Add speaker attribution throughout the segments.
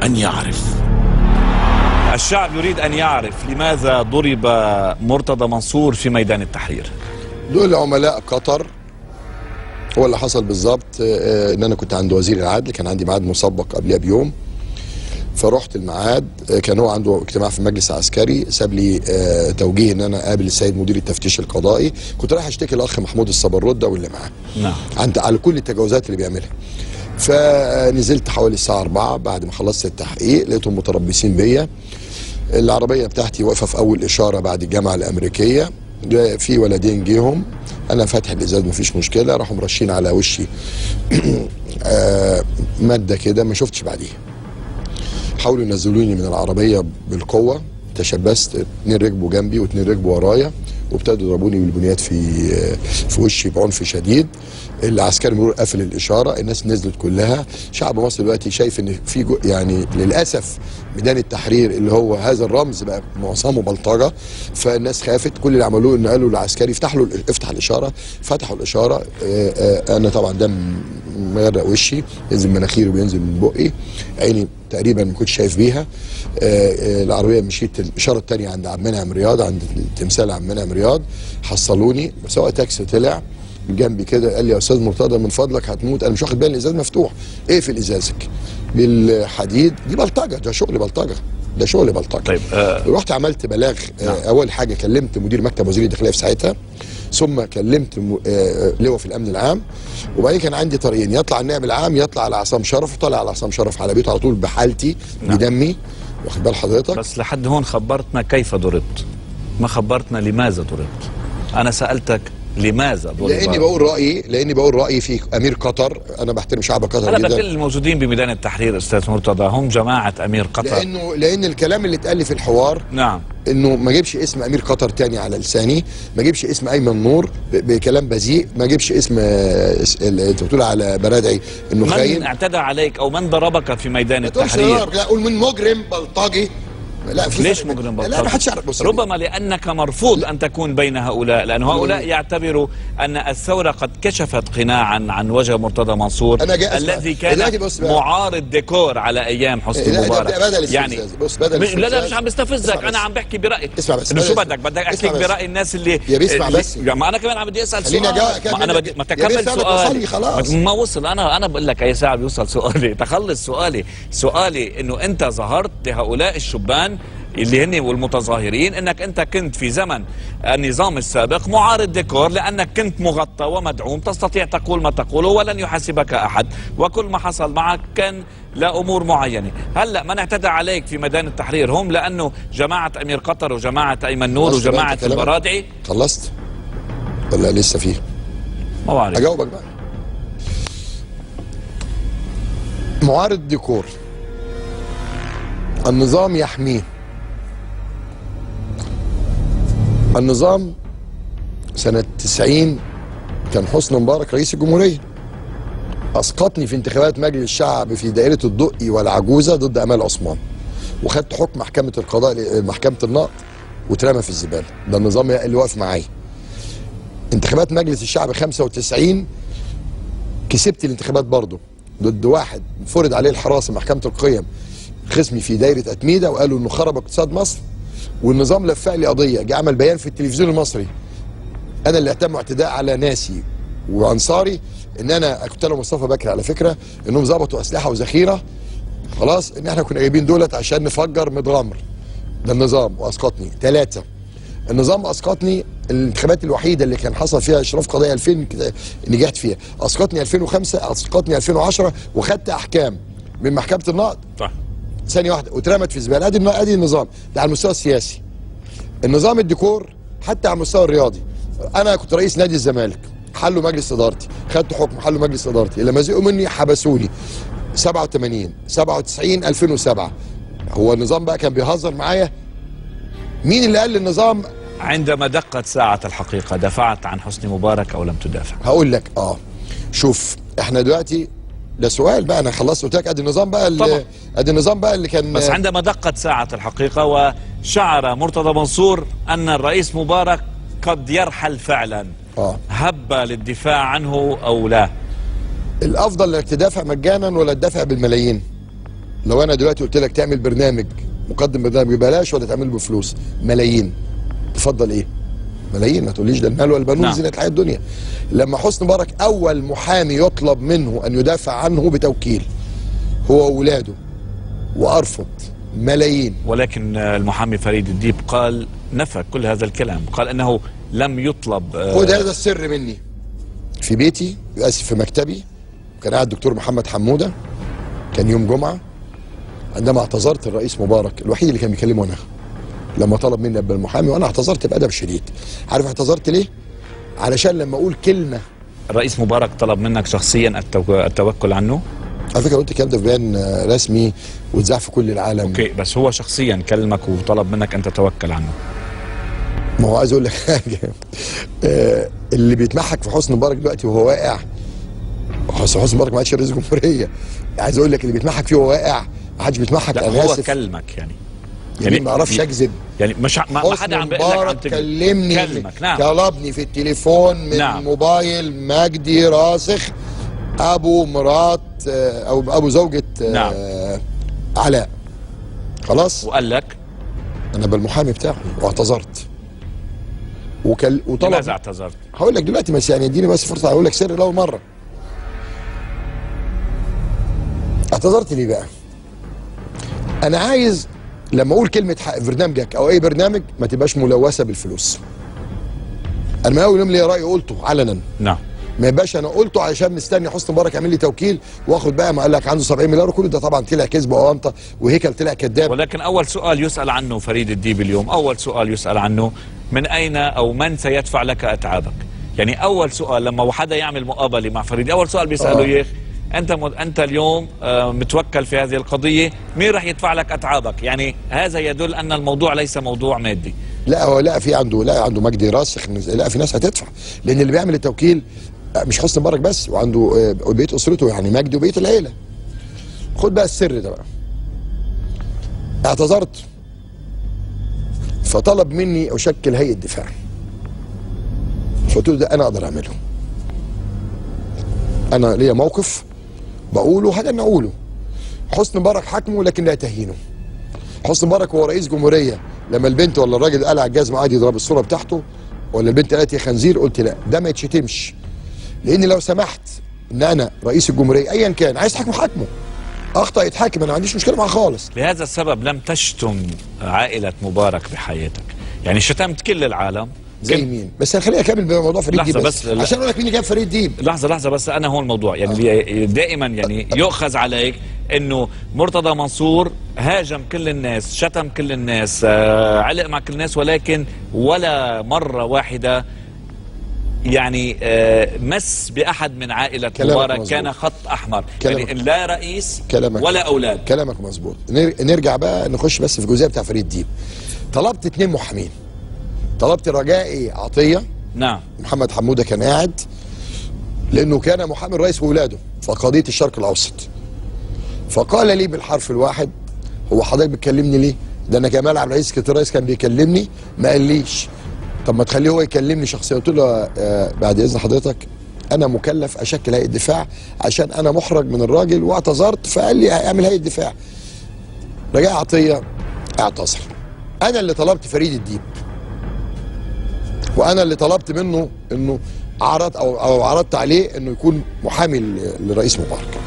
Speaker 1: أن يعرف.
Speaker 2: الشعب يريد أن يعرف لماذا ضرب مرتضى منصور في ميدان التحرير.
Speaker 3: دول عملاء قطر. هو اللي حصل بالظبط ان انا كنت عند وزير العدل، كان عندي ميعاد مسبق قبلها بيوم، فرحت الميعاد. كان هو عنده اجتماع في المجلس العسكري، ساب لي توجيه ان انا اقابل السيد مدير التفتيش القضائي. كنت رايح اشتكي الاخ محمود الصبرودة واللي معاه على كل التجاوزات اللي بيعملها. فنزلت حوالي الساعه 4 بعد ما خلصت التحقيق، لقيتهم متربصين بيا. العربيه بتاعتي واقفه في اول اشاره بعد الجامعه الامريكيه، في ولدين جيهم، انا فاتح الازاز مفيش مشكله، راحوا مرشين على وشي ماده كده ما شفتش بعديها. حاولوا ينزلوني من العربيه بالقوه، تشبثت، 2 ركبوا جنبي و2 ركبوا ورايا، وابتدوا يضربوني بالبنيات في وشي بعنف شديد. العسكري مرور قفل الاشاره، الناس نزلت كلها. شعب مصر دلوقتي شايف ان في يعني للاسف ميدان التحرير اللي هو هذا الرمز بقى معظمه بلطجه، فالناس خافت. كل اللي عملوه ان قالوا للعسكري افتح الاشاره، فتحوا الاشاره. انا طبعا دم مغرق وشي، ينزل مناخيري وبينزل من بقي، عيني تقريبا ما كنتش شايف بيها. العربيه مشيت الاشاره الثانيه عند عبد المنعم رياض، عند تمثال عبد المنعم رياض، حصلوني. سواق تاكسي طلع جنبي كده قال لي يا استاذ مرتضى من فضلك هتموت. انا مش واخد بالي الازاز مفتوح، اقفل ازازك بالحديد. دي بلطجه، ده شغل بلطجه، ده شغل بلطجه.
Speaker 2: طيب
Speaker 3: رحت عملت بلاغ. اول حاجه كلمت مدير مكتب وزير الداخليه في ساعتها، ثم كلمت لواء في الامن العام، وبعدين كان عندي طريقين، يطلع النائب العام يطلع على عصام شرف، وطلع على عصام شرف على بيته على طول بحالتي بدمي. واخد بال حضرتك؟
Speaker 2: بس لحد هون خبرتنا كيف ضربت، ما خبرتنا لماذا ضربت. انا سألتك لماذا ضرب؟
Speaker 3: لاني بقول رايي في امير قطر. انا بحترم شعب قطر
Speaker 2: جدا.
Speaker 3: انا
Speaker 2: كل الموجودين بميدان التحرير استاذ مرتضى هم جماعه امير قطر.
Speaker 3: لان الكلام اللي اتقال لي في الحوار انه ما جيبش اسم امير قطر تاني على لساني، ما جيبش اسم ايمن نور بكلام بذيء، ما جيبش اسم انت بتقول على برادعي انه خاين.
Speaker 2: من اعتدى عليك او من ضربك في ميدان التحرير؟
Speaker 3: لا اقول من مجرم بلطجي. لا
Speaker 2: ليش مجرم بلطجي؟
Speaker 3: لا ما حدش يعرف.
Speaker 2: ربما لانك مرفوض ان تكون بين هؤلاء، لان هؤلاء يعتبروا ان الثوره قد كشفت قناعا عن وجه مرتضى منصور الذي كان معارض ديكور على ايام حسني مبارك.
Speaker 3: يعني
Speaker 2: لا مش عم بستفزك، انا عم بحكي برايي.
Speaker 3: اسمع بس،
Speaker 2: شو بدك احكيك براي الناس اللي
Speaker 3: بيسمع بس.
Speaker 2: ما انا كمان عم بدي اسال سؤال. ما تكمل سؤالي. ما وصل. انا بقول لك اي ساعه بيوصل سؤالي. تخلص سؤالي انه انت ظهرت لهؤلاء الشبان اللي هن والمتظاهرين انك انت كنت في زمن النظام السابق معارض ديكور، لانك كنت مغطى ومدعوم، تستطيع تقول ما تقوله ولن يحاسبك احد، وكل ما حصل معك كان لامور معينه. هلا من اعتدى عليك في ميدان التحرير هم لانه جماعه امير قطر وجماعه ايمن نور وجماعه البرادعي.
Speaker 3: خلصت ولا لسه فيه؟
Speaker 2: ما بعرف.
Speaker 3: اجاوبك بقى. معارض ديكور النظام يحميه. النظام سنة 90 كان حسني مبارك رئيس الجمهورية، أسقطني في انتخابات مجلس الشعب في دائرة الدقي والعجوزة ضد أمال عثمان، وخدت حكم محكمة القضاء محكمة النقض واترمى في الزبالة. ده النظام اللي واقف معايا. انتخابات مجلس الشعب 95 كسبت الانتخابات برضه ضد واحد فرض عليه الحراسة محكمة القيم، خصمي في دايرة أتميدة، وقالوا إنه خرب اقتصاد مصر، والنظام لفق لي قضيه، جه عمل بيان في التلفزيون المصري انا اللي اهتم اعتداء على ناسي وانصاري، ان انا كنت انا ومصطفى بكري على فكره، انهم ظبطوا اسلحه وذخيره خلاص، ان احنا كنا جايبين دولت عشان نفجر متغمر. ده النظام واسقطني. 3 النظام اسقطني الانتخابات الوحيده اللي كان حصل فيها اشراف قضائي 2000 نجحت فيها، اسقطني 2005، اسقطني 2010، وخدت احكام من محكمه النقض.
Speaker 2: صح.
Speaker 3: ثانيه واحده واترمت في الزباله. ادي النظام ده على المستوى السياسي. النظام الديكور حتى على المستوى الرياضي. انا كنت رئيس نادي الزمالك، حلوا مجلس ادارتي، خدت حكم حلوا مجلس ادارتي، لما زهقوا مني حبسوني 87 97 2007. هو النظام بقى كان بيهزر معايا؟ مين اللي قال للنظام؟
Speaker 2: عندما دقت ساعة الحقيقة دافعت عن حسني مبارك او لم تدافع؟
Speaker 3: هقول لك. شوف احنا دلوقتي ده سؤال بقى، انا خلصت قلت لك ادي النظام بقى اللي كان.
Speaker 2: بس عندما دقت ساعة الحقيقة وشعر مرتضى منصور ان الرئيس مبارك قد يرحل فعلا، هب للدفاع عنه او لا؟
Speaker 3: الافضل انك تدافع مجانا ولا تدافع بالملايين؟ لو انا دلوقتي قلت لك تعمل برنامج، مقدم برنامج ببلاش ولا تعمله بفلوس؟ ملايين. تفضل ايه؟ ملايين. ما تقوليش ده المال والبنون زينة الحياة الدنيا. لما حسني مبارك اول محامي يطلب منه ان يدافع عنه بتوكيل هو واولاده وارفض، ملايين.
Speaker 2: ولكن المحامي فريد الديب قال نفى كل هذا الكلام، قال انه لم يطلب.
Speaker 3: خد هذا السر مني. في بيتي، اسف، في مكتبي، كان قاعد الدكتور محمد حموده، كان يوم جمعه، عندما اعتذرت الرئيس مبارك، الوحيد اللي كان بيكلمه انا، لما طلب مني ابقى المحامي، وانا اعتذرت بادب شديد. عارف اعتذرت ليه؟ علشان لما اقول كلمه.
Speaker 2: الرئيس مبارك طلب منك شخصيا التوكل عنه؟
Speaker 3: على فكره قلت الكلام ده في بيان رسمي واتذاع في كل العالم.
Speaker 2: اوكي، بس هو شخصيا كلمك وطلب منك ان تتوكل عنه.
Speaker 3: ما هو عايز اقول لك حاجه، اللي بيتمحك في حسني مبارك دلوقتي وهو واقع، حسني مبارك ما عادش رئيس جمهوريه، عايز اقول لك اللي بيتمحك فيه وهو واقع ما حدش بيتمحك.
Speaker 2: لا هو كلمك يعني
Speaker 3: ما اعرفش اكذب،
Speaker 2: يعني مش ما حدا عم بيقول لك عم
Speaker 3: كلمني،
Speaker 2: كلمك. نعم.
Speaker 3: طلبني في التليفون من موبايل مجدي راسخ ابو مرات او ابو زوجة علاء، خلاص،
Speaker 2: وقال لك
Speaker 3: انا بالمحامي بتاعي واعتذرت وطلب.
Speaker 2: لماذا اعتذرت؟
Speaker 3: هقول لك دلوقتي، بس يعني اديني بس فرصه اقول لك سر لاول مره. اعتذرت ليه بقى؟ انا عايز لما اقول كلمه حق في برنامجك او اي برنامج ما تبقاش ملوثه بالفلوس. انا من اول يوم ليا راي قلته علنا.
Speaker 2: نعم.
Speaker 3: ما يبقاش انا قلته علشان مستني حسني مبارك يعمل لي توكيل واخد بقى، ما قال لك عنده 70 مليار وكل ده طبعا طلع كذب وانطه وهيكل طلع كذاب.
Speaker 2: ولكن اول سؤال يسال عنه فريد الديب اليوم، اول سؤال يسال عنه، من اين او من سيدفع لك اتعابك؟ يعني اول سؤال لما حدا يعمل مقابله مع فريد، اول سؤال بيساله يا انت اليوم متوكل في هذه القضيه، مين راح يدفع لك اتعابك؟ يعني هذا يدل ان الموضوع ليس موضوع مادي.
Speaker 3: لا هو عنده مجدي راسخ، لا في ناس هتدفع، لان اللي بيعمل التوكيل مش حسني مبارك بس، وعنده بيت اسرته، يعني مجدي وبيت العيله. خد بقى السر ده بقى. اعتذرت فطلب مني اشكل هيئه دفاع، فقلت له ده انا اقدر اعمله، انا ليا موقف بقوله هذا انا اقوله. حسني مبارك حكمه لكن لا تهينه. حسني مبارك هو رئيس جمهوريه، لما البنت ولا الراجل قلع الجزمه قعد يضرب الصوره بتاعته، ولا البنت قالت يا خنزير، قلت لا، ده ما يتشتمش، لان لو سمحت ان انا رئيس الجمهوريه ايا كان عايز تحكمه حكمه، اخطا يتحاكم، انا ما عنديش مشكله معاه خالص.
Speaker 2: لهذا السبب لم تشتم عائله مبارك بحياتك، يعني شتمت كل العالم
Speaker 3: زي مين؟ بس خليني اكمل بموضوع فريد ديب بس عشان اقول لك مين اللي جاب فريد ديب.
Speaker 2: لحظه بس انا هون الموضوع، يعني دائما يعني يؤخذ عليك انه مرتضى منصور هاجم كل الناس، شتم كل الناس، علق مع كل الناس، ولكن ولا مره واحده يعني مس باحد من عائله مبارك مزبوط. كان خط احمر، يعني لا رئيس ولا اولاد.
Speaker 3: كلامك مظبوط. نرجع بقى نخش بس في الجزئيه بتاع فريد ديب. طلبت 2 محامين، طلبت رجائي عطيه،
Speaker 2: نعم،
Speaker 3: محمد حموده كان قاعد لانه كان محامي الرئيس واولاده في قضيه الشرق الاوسط، فقال لي بالحرف الواحد هو حضرتك بتكلمني ليه؟ ده انا كمال عبد العزيز كنت الرئيس كان بيكلمني ما قاليش، طب ما تخليه هو يكلمني شخصيا. قلت له بعد اذن حضرتك انا مكلف اشكل هيئه دفاع عشان انا محرج من الراجل واعتذرت، فقال لي اعمل هيئه دفاع. رجاء عطيه اعتذر. انا اللي طلبت فريد الديب، وانا اللي طلبت منه انه عرضت عليه انه يكون محامي للرئيس مبارك.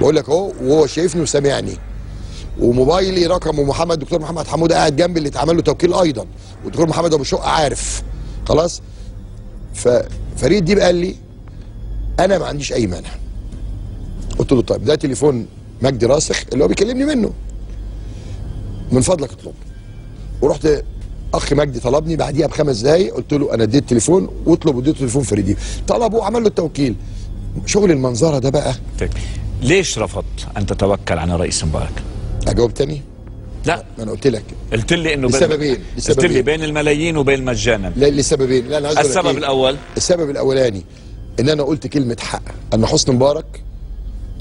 Speaker 3: بقول لك اهو، وهو شايفني وسامعني، وموبايلي رقمه دكتور محمد حموده قاعد جنبي اللي اتعمل له توكيل ايضا، ودكتور محمد ابو شقه عارف، خلاص. ففريد ديب قال لي انا ما عنديش اي مانع. قلت له طيب ده تليفون مجدي راسخ اللي هو بيكلمني منه، من فضلك اطلب. ورحت اخ مجدي طلبني بعديها ب5 دقايق، قلت له انا اديت تليفون واطلب، واديته تليفون فريد ديب، طلبه وعمل له التوكيل. شغل المنظره ده بقى.
Speaker 2: ليش رفضت ان تتوكل على رئيس مبارك؟
Speaker 3: اجاوب تاني؟
Speaker 2: لا،
Speaker 3: ما انا قلت لك،
Speaker 2: قلت لي انه
Speaker 3: لسببين.
Speaker 2: قلت لي بين الملايين وبين مجانا.
Speaker 3: لا لسببين. لا انا عايز
Speaker 2: السبب الاول،
Speaker 3: السبب الاولاني ان انا قلت كلمه حق، ان حسني مبارك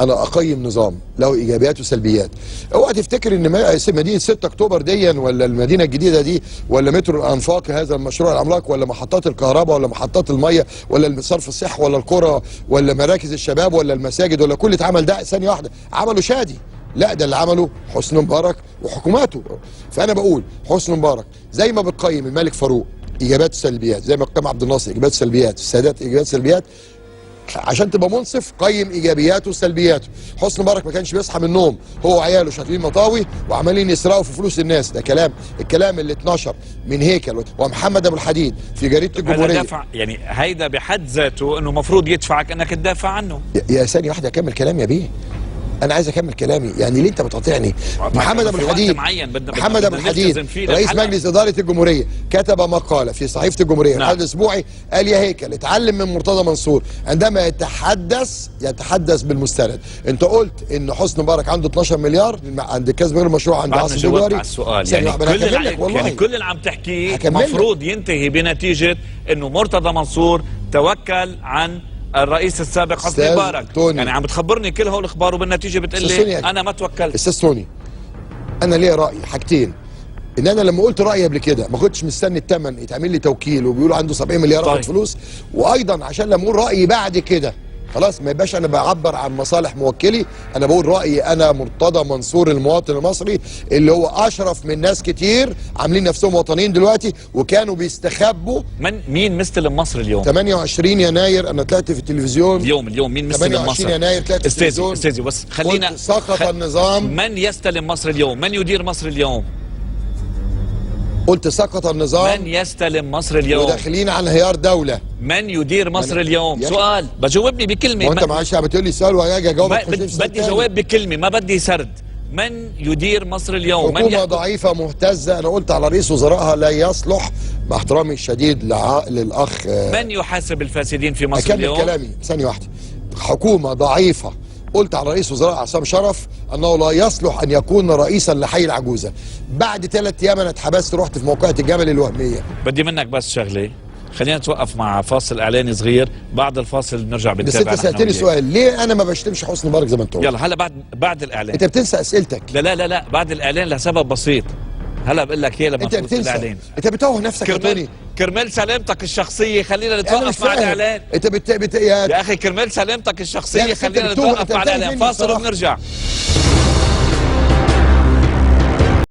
Speaker 3: انا اقيم نظام له ايجابيات وسلبيات. اوعى تفتكر ان مدينه 6 اكتوبر دي ولا المدينه الجديده دي ولا مترو الانفاق هذا المشروع العملاق ولا محطات الكهرباء ولا محطات الميه ولا صرف الصحه ولا القرى ولا مراكز الشباب ولا المساجد ولا كل اتعمل ده ثانيه واحده، عملوا شادي لا ده اللي عمله حسني مبارك وحكوماته. فانا بقول حسني مبارك زي ما بتقيم الملك فاروق ايجابات وسلبيات، زي ما بتقيم عبد الناصر ايجابات وسلبيات، السادات ايجابات وسلبيات، عشان تبقى منصف قيم ايجابياته وسلبياته. حسني مبارك ما كانش بيصحى من النوم هو وعياله شاطرين مطاوي وعمالين يسرقوا في فلوس الناس، ده الكلام اللي اتنشر من هيكل ومحمد ابو الحديد في جريده الجمهوريه.
Speaker 2: يعني هيدا بحد ذاته انه المفروض يدفعك انك تدافع عنه.
Speaker 3: يا ثانيه واحده اكمل كلامي يا بيه، انا عايز اكمل كلامي، يعني ليه انت بتقاطعني؟ محمد ابو الحديد رئيس مجلس اداره الجمهوريه كتب مقاله في صحيفه الجمهوريه الحد الاسبوعي، قال يا هيكل اتعلم من مرتضى منصور عندما يتحدث بالمستند. انت قلت ان حسني مبارك عنده 12 مليار عند كسب غير المشروع عند عاصم دولاري.
Speaker 2: السؤال يعني كل اللي عم تحكيه المفروض ينتهي بنتيجه انه مرتضى منصور توكل عن الرئيس السابق حسني مبارك. يعني عم بتخبرني كل هول الاخبار وبالنتيجه بتقول لي انا ما توكلت.
Speaker 3: استاذ توني، انا ليا راي حاجتين، ان انا لما قلت رايي قبل كده ما كنتش مستني الثمن يتعمل لي توكيل وبيقولوا عنده 70 مليار طيب. فلوس، وايضا عشان لما اقول رايي بعد كده خلاص ما يبقاش انا بعبر عن مصالح موكلي، انا بقول رايي انا مرتضى منصور المواطن المصري اللي هو اشرف من ناس كتير عاملين نفسهم وطنيين دلوقتي وكانوا بيستخبوا.
Speaker 2: مين مستلم مصر اليوم؟
Speaker 3: 28 يناير انا طلعت في التلفزيون.
Speaker 2: اليوم مين مستلم مصر؟
Speaker 3: 28 يناير طلعت في التلفزيون.
Speaker 2: استاذي بس خلينا
Speaker 3: سقط النظام.
Speaker 2: من يستلم مصر اليوم؟ من يدير مصر اليوم؟
Speaker 3: قلت سقط النظام.
Speaker 2: من يستلم مصر اليوم؟
Speaker 3: وداخلين على انهيار دوله.
Speaker 2: من يدير مصر اليوم؟ سؤال بجاوبني بكلمه.
Speaker 3: وانت معلش بتقول لي سؤال واجي اجاوبك.
Speaker 2: بدي جواب بكلمه ما بدي سرد. من يدير مصر اليوم؟
Speaker 3: حكومه ضعيفه مهتزه. انا قلت على رئيس وزرائها لا يصلح، مع احترامي الشديد للاخ.
Speaker 2: من يحاسب الفاسدين في مصر اليوم؟
Speaker 3: اكمل كلامي ثانيه واحده. حكومه ضعيفه. قلت على رئيس وزراء عصام شرف انه لا يصلح ان يكون رئيسا لحي العجوزه. بعد 3 ايام انا اتحبست، رحت في موقعة الجمل الوهميه.
Speaker 2: بدي منك بس شغله، خلينا نتوقف مع فاصل اعلاني صغير، بعد الفاصل بنرجع بنتابع.
Speaker 3: بس انت سالتني سؤال ليه انا ما بشتمش حسني مبارك زي ما انت قلت.
Speaker 2: يلا هلا بعد الاعلان.
Speaker 3: انت بتنسى اسئلتك.
Speaker 2: لا بعد الاعلان لسبب بسيط. هلا بقول لك ايه لما
Speaker 3: انت بتنسى. انت بتوه نفسك يا توني.
Speaker 2: كرمال سلامتك الشخصيه خلينا نتوقف مع الاعلان.
Speaker 3: انت
Speaker 2: يا اخي كرمال سلامتك الشخصيه خلينا نتوقف مع الاعلان. فاصل وبنرجع.